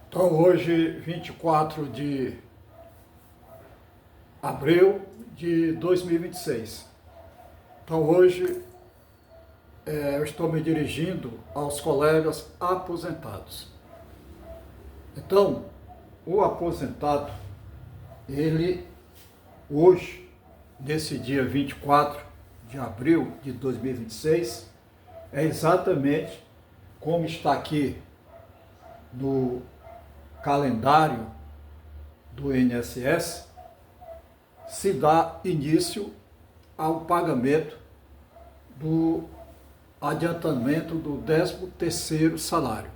Então, hoje, 24 de abril de 2026. Então, hoje, eu estou me dirigindo aos colegas aposentados. Então, o aposentado, ele, hoje, nesse dia 24 de abril de 2026, é exatamente como está aqui no calendário do INSS, se dá início ao pagamento do adiantamento do 13º salário.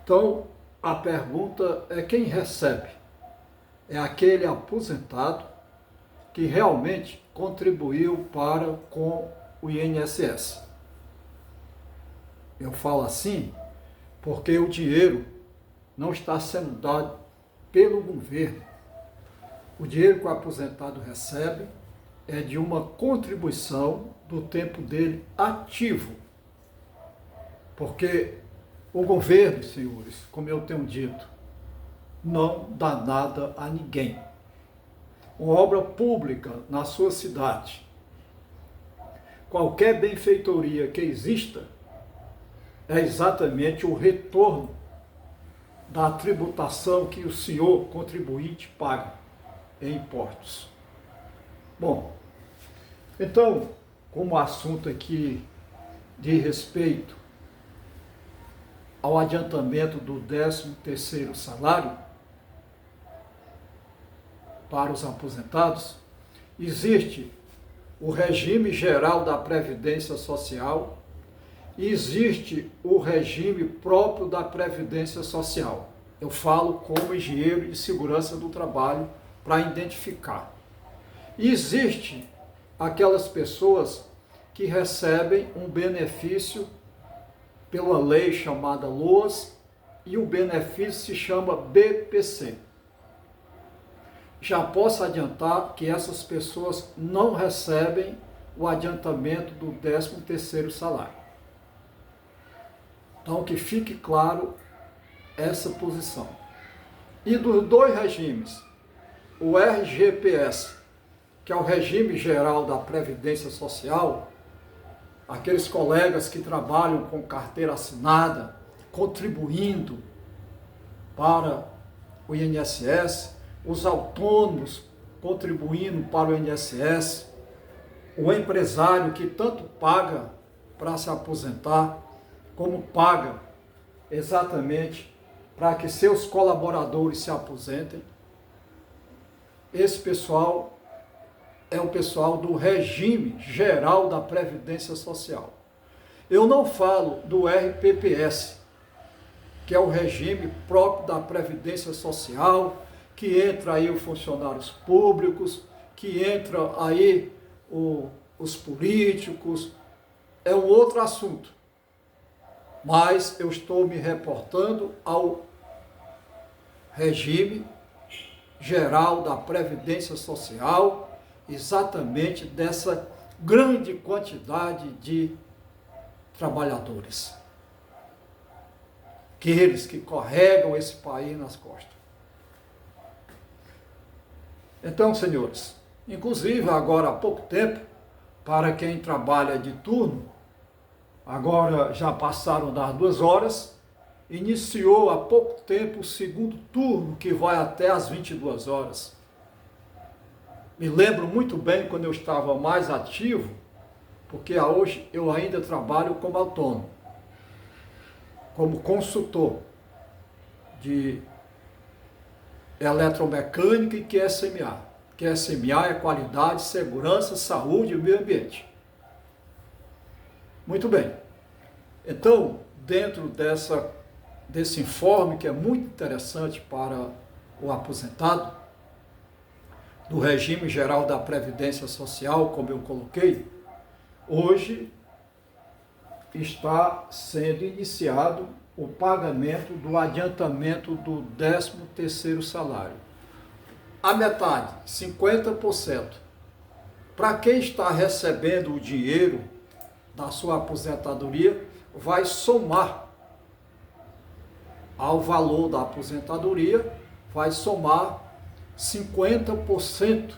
Então, a pergunta é quem recebe? É aquele aposentado que realmente contribuiu com o INSS. Eu falo assim porque o dinheiro não está sendo dado pelo governo. O dinheiro que o aposentado recebe é de uma contribuição do tempo dele ativo. Porque o governo, senhores, como eu tenho dito, não dá nada a ninguém. Uma obra pública na sua cidade, qualquer benfeitoria que exista, é exatamente o retorno da tributação que o senhor contribuinte paga em impostos. Bom, então, como o assunto aqui diz respeito ao adiantamento do 13º salário para os aposentados, existe o regime geral da Previdência Social e existe o regime próprio da Previdência Social. Eu falo como engenheiro de segurança do trabalho para identificar. E existe aquelas pessoas que recebem um benefício pela lei chamada LOAS e o benefício se chama BPC. Já posso adiantar que essas pessoas não recebem o adiantamento do 13º salário. Então, que fique claro essa posição. E dos dois regimes, o RGPS, que é o regime geral da Previdência Social, aqueles colegas que trabalham com carteira assinada, contribuindo para o INSS, os autônomos contribuindo para o INSS, o empresário que tanto paga para se aposentar, como paga exatamente para que seus colaboradores se aposentem. Esse pessoal é o pessoal do regime geral da Previdência Social. Eu não falo do RPPS, que é o regime próprio da Previdência Social, que entra aí os funcionários públicos, que entra aí os políticos, é um outro assunto. Mas eu estou me reportando ao regime geral da Previdência Social, exatamente dessa grande quantidade de trabalhadores. Aqueles que carregam esse país nas costas. Então, senhores, inclusive agora há pouco tempo, para quem trabalha de turno, agora já passaram das 2 horas, iniciou há pouco tempo o segundo turno, que vai até às 22 horas. Me lembro muito bem quando eu estava mais ativo, porque hoje eu ainda trabalho como autônomo, como consultor de eletromecânica e QSMA. QSMA é qualidade, segurança, saúde e meio ambiente. Muito bem. Então, dentro desse informe, que é muito interessante para o aposentado, do regime geral da Previdência Social, como eu coloquei, hoje está sendo iniciado o pagamento do adiantamento do 13º salário. A metade, 50%. Para quem está recebendo o dinheiro da sua aposentadoria, vai somar ao valor da aposentadoria, vai somar 50%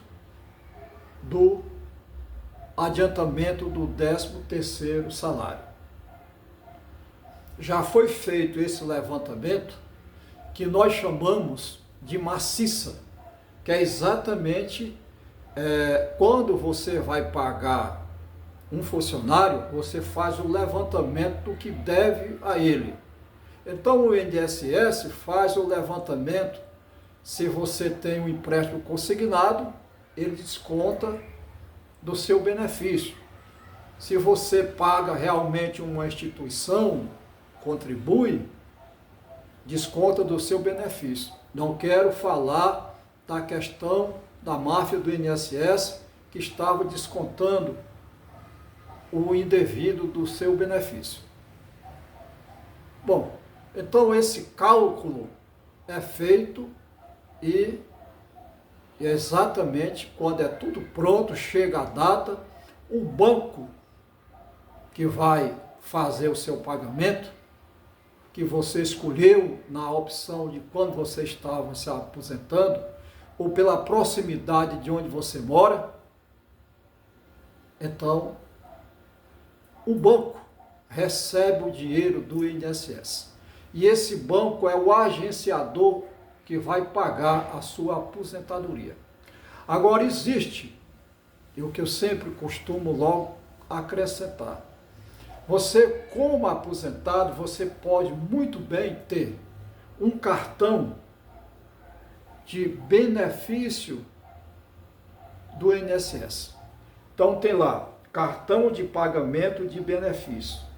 do adiantamento do 13º salário. Já foi feito esse levantamento que nós chamamos de maciça, que é exatamente quando você vai pagar um funcionário, você faz o levantamento do que deve a ele. Então o INSS faz o levantamento, se você tem um empréstimo consignado, ele desconta do seu benefício. Se você paga realmente uma instituição, contribui, desconta do seu benefício. Não quero falar da questão da máfia do INSS que estava descontando o indevido do seu benefício. Bom, então esse cálculo é feito e exatamente quando é tudo pronto, chega a data, o banco que vai fazer o seu pagamento, que você escolheu na opção de quando você estava se aposentando, ou pela proximidade de onde você mora, então o banco recebe o dinheiro do INSS. E esse banco é o agenciador que vai pagar a sua aposentadoria. Agora existe, e o que eu sempre costumo logo acrescentar, você como aposentado, você pode muito bem ter um cartão de benefício do INSS. Então tem lá, cartão de pagamento de benefício.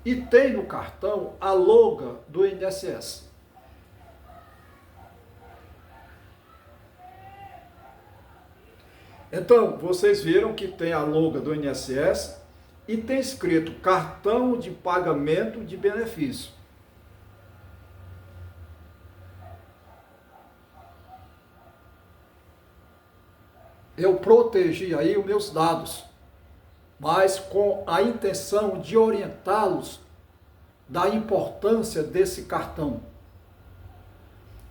E tem no cartão a logo do INSS. Então, vocês viram que tem a logo do INSS e tem escrito cartão de pagamento de benefício. Eu protegi aí os meus dados, mas com a intenção de orientá-los da importância desse cartão.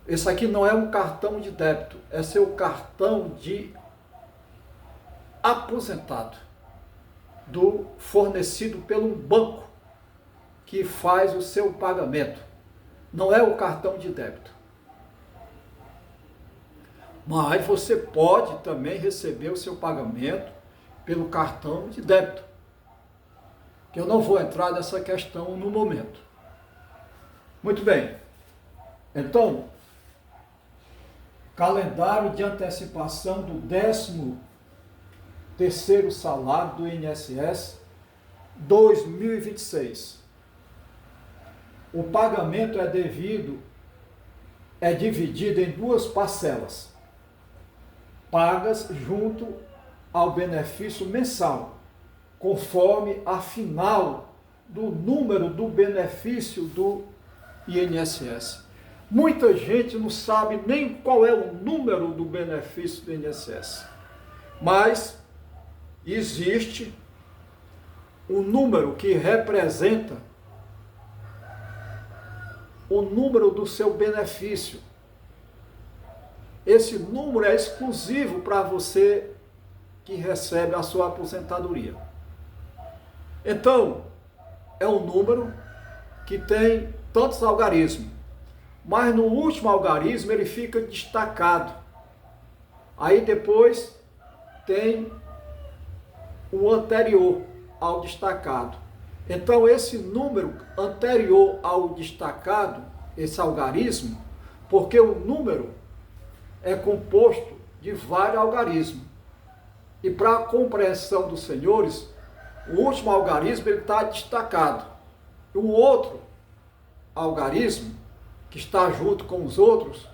Esse aqui não é um cartão de débito, esse é o cartão de aposentado, fornecido pelo banco que faz o seu pagamento. Não é o cartão de débito. Mas você pode também receber o seu pagamento pelo cartão de débito, que eu não vou entrar nessa questão no momento. Muito bem. Então, calendário de antecipação do 13º salário do INSS 2026. O pagamento é dividido em duas parcelas, pagas junto ao benefício mensal, conforme a final do número do benefício do INSS. Muita gente não sabe nem qual é o número do benefício do INSS, mas existe um número que representa o número do seu benefício. Esse número é exclusivo para você que recebe a sua aposentadoria. Então, é um número que tem tantos algarismos, mas no último algarismo ele fica destacado. Aí depois tem o anterior ao destacado. Então esse número anterior ao destacado, esse algarismo, porque o número é composto de vários algarismos. E para a compreensão dos senhores, o último algarismo está destacado. E o outro algarismo, que está junto com os outros,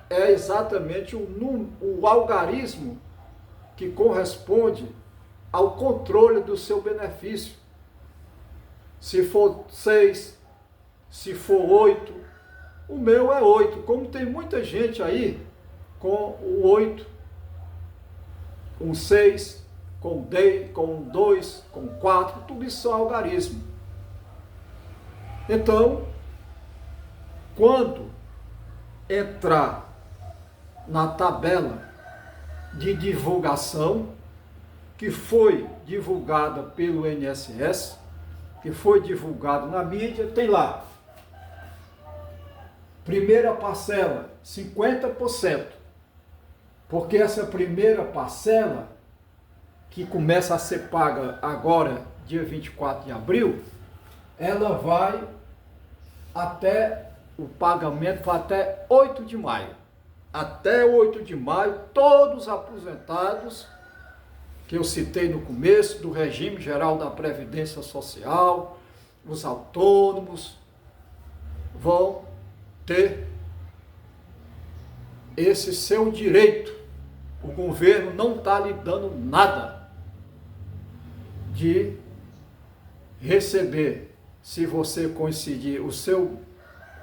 é exatamente o algarismo que corresponde ao controle do seu benefício. Se for 6, se for 8, o meu é 8. Como tem muita gente aí com o 8, com 6, com 10, com 2, com 4, tudo isso é algarismo. Então, quando entrar na tabela de divulgação, que foi divulgada pelo INSS, que foi divulgado na mídia, tem lá, primeira parcela, 50%, porque essa primeira parcela, que começa a ser paga agora, dia 24 de abril, ela vai até, o pagamento vai até 8 de maio. Até 8 de maio, todos os aposentados, que eu citei no começo, do regime geral da Previdência Social, os autônomos, vão ter esse seu direito. O governo não está lhe dando nada de receber, se você coincidir, o seu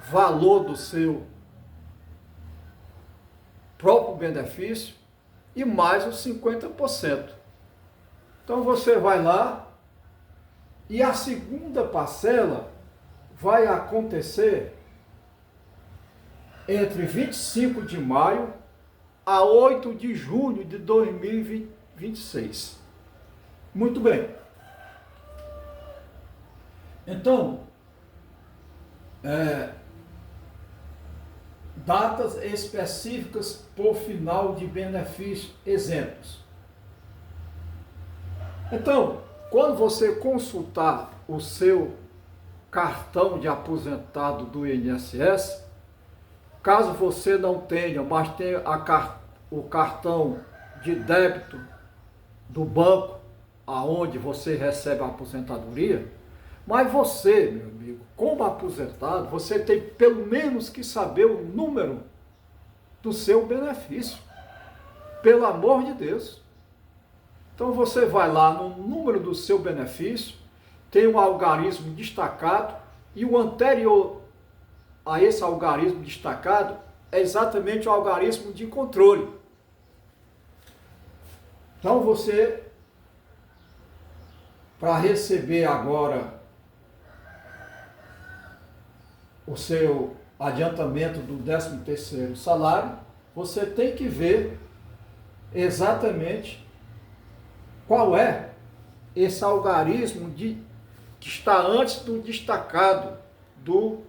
valor do seu próprio benefício e mais os 50%. Então você vai lá e a segunda parcela vai acontecer entre 25 de maio a 8 de junho de 2026. Muito bem. Então, datas específicas por final de benefício, exemplos. Então, quando você consultar o seu cartão de aposentado do INSS, caso você não tenha, mas tenha o cartão de débito do banco, aonde você recebe a aposentadoria, mas você, meu amigo, como aposentado, você tem pelo menos que saber o número do seu benefício. Pelo amor de Deus. Então você vai lá no número do seu benefício, tem um algarismo destacado, e o anterior a esse algarismo destacado é exatamente o algarismo de controle. Então você, para receber agora o seu adiantamento do 13º salário, você tem que ver exatamente qual é esse algarismo que está antes do destacado do...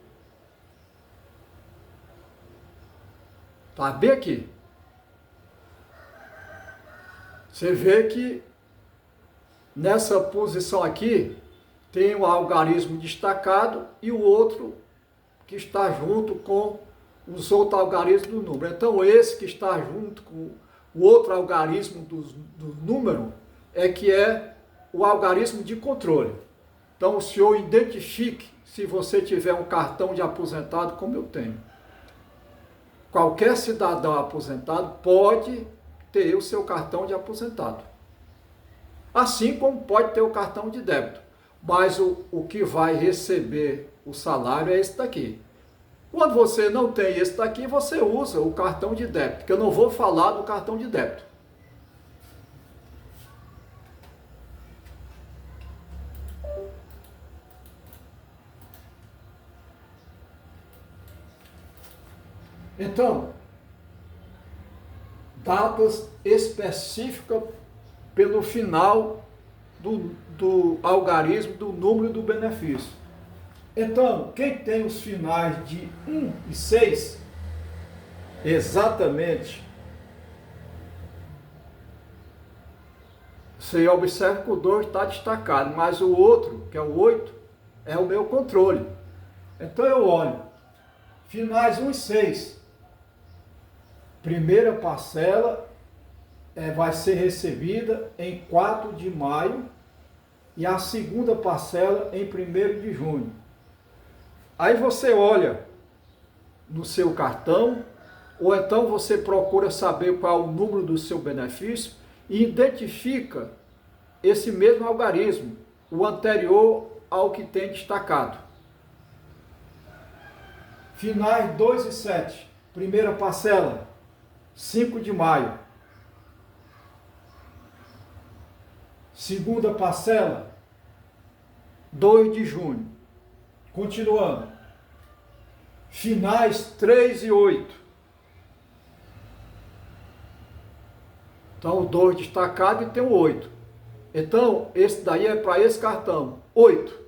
Está bem aqui. Você vê que nessa posição aqui tem o algarismo destacado e o outro que está junto com os outros algarismos do número. Então esse que está junto com o outro algarismo do número é que é o algarismo de controle. Então o senhor identifique, se você tiver um cartão de aposentado como eu tenho. Qualquer cidadão aposentado pode ter o seu cartão de aposentado. Assim como pode ter o cartão de débito. Mas o que vai receber o salário é esse daqui. Quando você não tem esse daqui, você usa o cartão de débito, que eu não vou falar do cartão de débito. Então, datas específicas pelo final do algarismo do número do benefício. Então, quem tem os finais de 1 e 6, exatamente, você observa que o 2 está destacado, mas o outro, que é o 8, é o meu controle. Então eu olho, finais 1 e 6, primeira parcela vai ser recebida em 4 de maio e a segunda parcela em 1º de junho. Aí você olha no seu cartão, ou então você procura saber qual é o número do seu benefício e identifica esse mesmo algarismo, o anterior ao que tem destacado. Finais 2 e 7, primeira parcela, 5 de maio. Segunda parcela, 2 de junho. Continuando. finais 3 e 8. Então, o 2 destacado e tem o 8. Então, esse daí é para esse cartão. 8.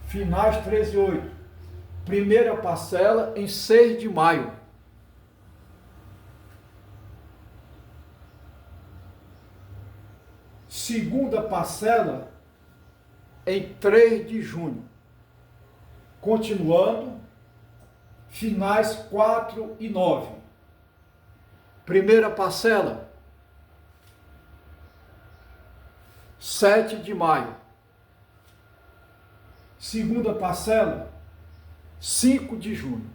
Finais 3 e 8. Primeira parcela em 6 de maio. Segunda parcela em 3 de junho. Continuando, finais 4 e 9. Primeira parcela, 7 de maio. Segunda parcela, 5 de junho.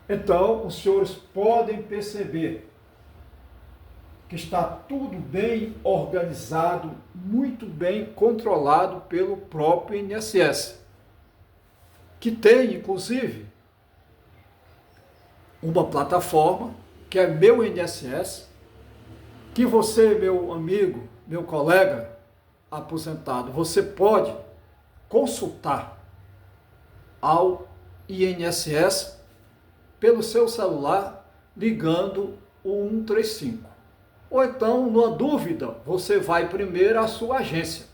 Então, os senhores podem perceber que está tudo bem organizado, muito bem controlado pelo próprio INSS, que tem, inclusive, uma plataforma, que é Meu INSS, que você, meu amigo, meu colega aposentado, você pode consultar ao INSS pelo seu celular, ligando o 135. Ou então, numa dúvida, você vai primeiro à sua agência,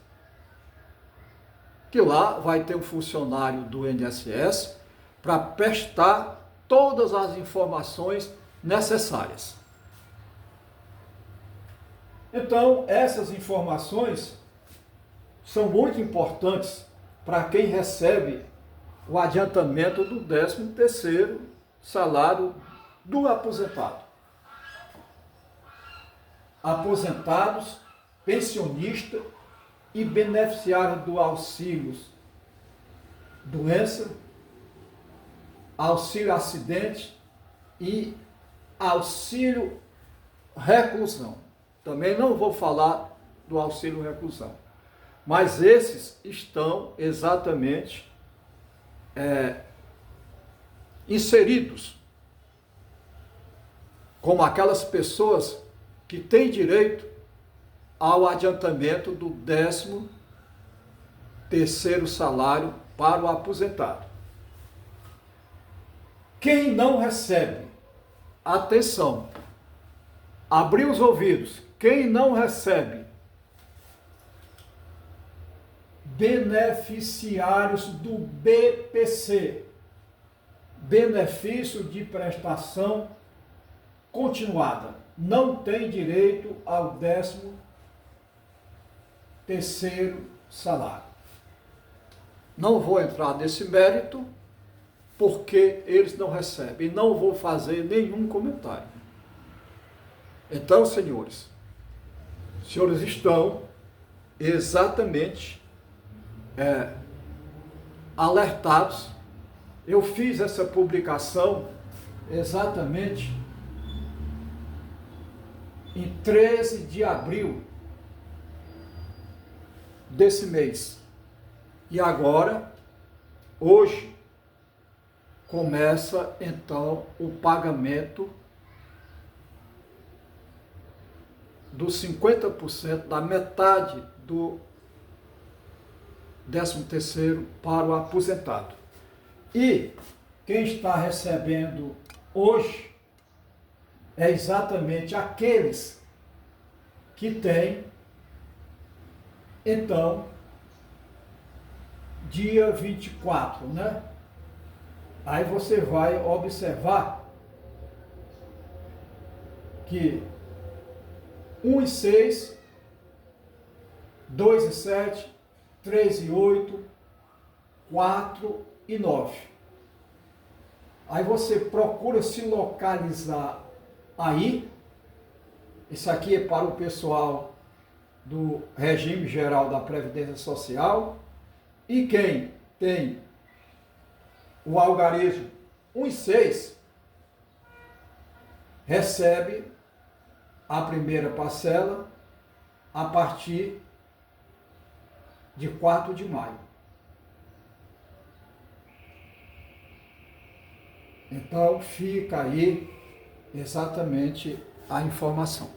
que lá vai ter um funcionário do INSS para prestar todas as informações necessárias. Então, essas informações são muito importantes para quem recebe o adiantamento do 13º salário do aposentado. Aposentados, pensionistas e beneficiários do auxílio doença, auxílio acidente e auxílio reclusão. Também não vou falar do auxílio reclusão, mas esses estão exatamente inseridos como aquelas pessoas que têm direito ao adiantamento do 13º salário para o aposentado. Quem não recebe, atenção, abrir os ouvidos, quem não recebe beneficiários do BPC, benefício de prestação continuada, não tem direito ao 13º salário. Não vou entrar nesse mérito, porque eles não recebem, não vou fazer nenhum comentário. Então, senhores estão exatamente alertados. Eu fiz essa publicação exatamente em 13 de abril desse mês. E agora, hoje, começa então o pagamento dos 50%, da metade do 13º para o aposentado. E quem está recebendo hoje é exatamente aqueles que têm, então, dia 24, né? Aí você vai observar que 1 e 6, 2 e 7, 3 e 8, 4 e 9. Aí você procura se localizar aí. Isso aqui é para o pessoal do regime geral da Previdência Social. E quem tem o algarismo 1 e 6 recebe a primeira parcela a partir de 4 de maio. Então fica aí exatamente a informação.